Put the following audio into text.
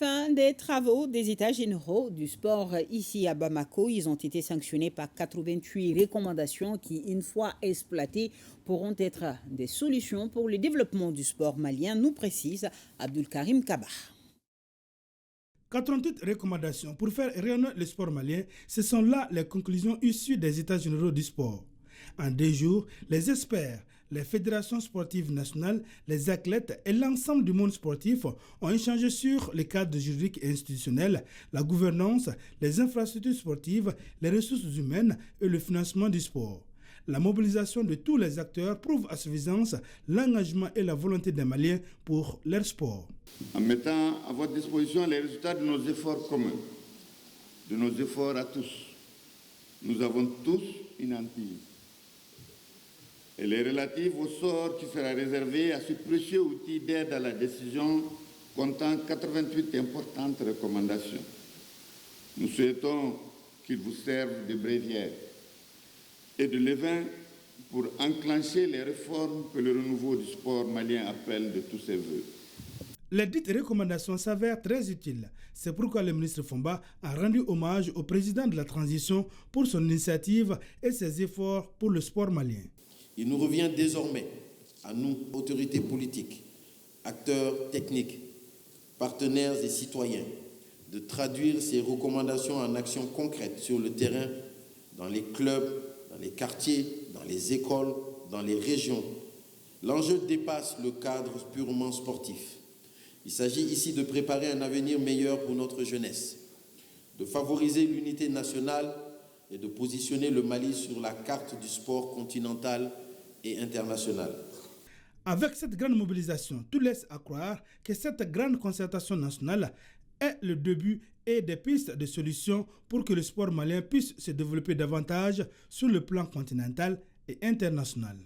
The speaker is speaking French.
fin des travaux des états généraux du sport ici à Bamako. Ils ont été sanctionnés par 88 recommandations qui, une fois exploitées, pourront être des solutions pour le développement du sport malien, nous précise Abdul Karim Kaba. 88 recommandations pour faire rayonner le sport malien, ce sont là les conclusions issues des états généraux du sport. En 2 jours, les experts, les fédérations sportives nationales, les athlètes et l'ensemble du monde sportif ont échangé sur les cadres juridiques et institutionnels, la gouvernance, les infrastructures sportives, les ressources humaines et le financement du sport. La mobilisation de tous les acteurs prouve à suffisance l'engagement et la volonté des Maliens pour leur sport. En mettant à votre disposition les résultats de nos efforts communs, de nos efforts à tous, nous avons tous une hantise. Elle est relative au sort qui sera réservé à ce précieux outil d'aide à la décision comptant 88 importantes recommandations. Nous souhaitons qu'il vous serve de bréviaire et de levain pour enclencher les réformes que le renouveau du sport malien appelle de tous ses voeux. Les dites recommandations s'avèrent très utiles. C'est pourquoi le ministre Fomba a rendu hommage au président de la transition pour son initiative et ses efforts pour le sport malien. Il nous revient désormais, à nous, autorités politiques, acteurs techniques, partenaires et citoyens, de traduire ces recommandations en actions concrètes sur le terrain, dans les clubs, dans les quartiers, dans les écoles, dans les régions. L'enjeu dépasse le cadre purement sportif. Il s'agit ici de préparer un avenir meilleur pour notre jeunesse, de favoriser l'unité nationale et de positionner le Mali sur la carte du sport continental et international. Avec cette grande mobilisation, tout laisse à croire que cette grande concertation nationale est le début et des pistes de solutions pour que le sport malien puisse se développer davantage sur le plan continental et international.